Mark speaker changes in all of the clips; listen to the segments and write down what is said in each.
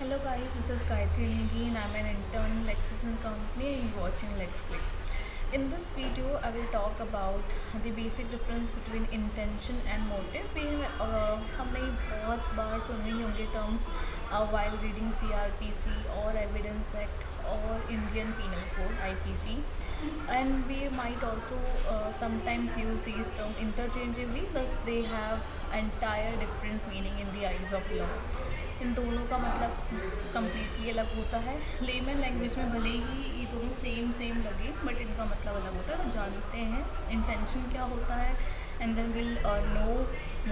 Speaker 1: Hello guys, this is Gayatri Negi and I'm an intern in Lexis & Company and you're watching LexClick. In this video, I will talk about the basic difference between intention and motive. हमने बहुत बार सुने ही होंगे terms while reading CRPC or Evidence Act or Indian Penal Code (IPC), and we might also sometimes use these terms interchangeably, but they have entire different meaning in the eyes of law. इन दोनों का मतलब completely अलग होता है. Layman language में भले ही ये दोनों सेम लगे बट इनका मतलब अलग होता है. तो जानते हैं इंटेंशन क्या होता है and then will know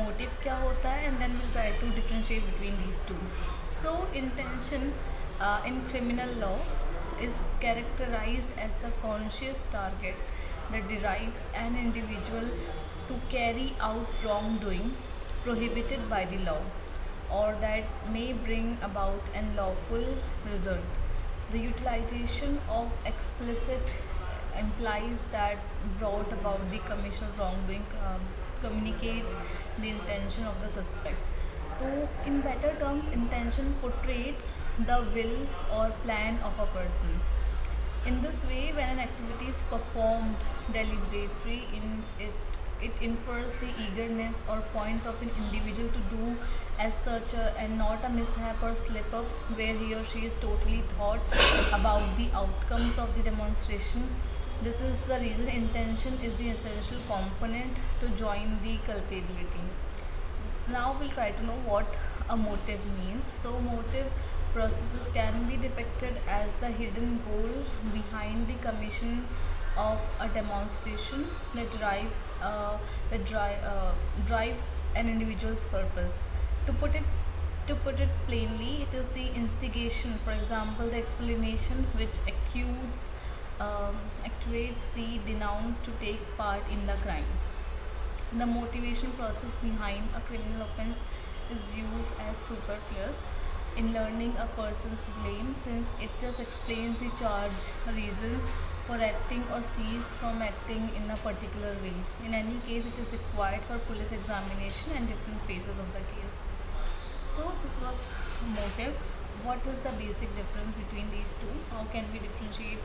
Speaker 1: motive क्या होता है and then will try to differentiate between these two. So intention in criminal law is characterized as the conscious target that derives an individual to carry out wrongdoing prohibited by the law or that may bring about an lawful result. The utilization of explicit implies that brought about the commission of wrongdoing communicates the intention of the suspect. So in better terms, intention portrays the will or plan of a person. In this way, when an activity is performed deliberately, it infers the eagerness or point of an individual to do as such and not a mishap or slip up where he or she is totally thought about the outcomes of the demonstration. This is the reason intention is the essential component to join the culpability. Now we'll try to know what a motive means. So motive processes can be depicted as the hidden goal behind the commission of a demonstration that drives an individual's purpose. To put it plainly, it is the instigation, for example the explanation which actuates the denounced to take part in the crime. The motivation process behind a criminal offense is viewed as superfluous in learning a person's blame, since it just explains the charge reasons for acting or ceased from acting in a particular way. In any case, it is required for police examination and different phases of the case. So this was motive. What is the basic difference between these two? How can we differentiate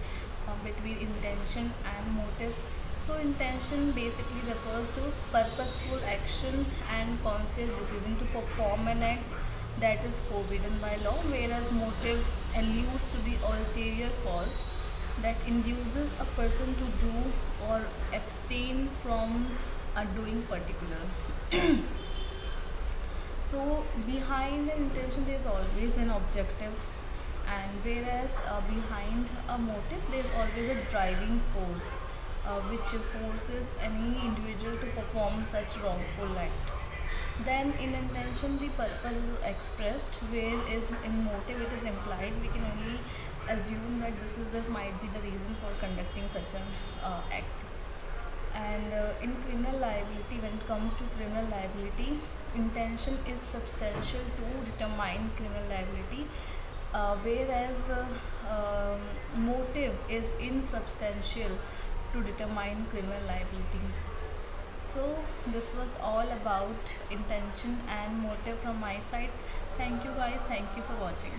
Speaker 1: between intention and motive? So intention basically refers to purposeful action and conscious decision to perform an act that is forbidden by law, whereas motive alludes to the ulterior cause that induces a person to do or abstain from doing particular. So behind an intention there is always an objective, and whereas behind a motive there is always a driving force which forces any individual to perform such wrongful act. Then in intention the purpose is expressed, whereas in motive it is implied. We can only assume that this might be the reason for conducting such an act. And in criminal liability, when it comes to criminal liability, intention is substantial to determine criminal liability, whereas motive is insubstantial to determine criminal liability. So this was all about intention and motive from my side. Thank you guys. Thank you for watching.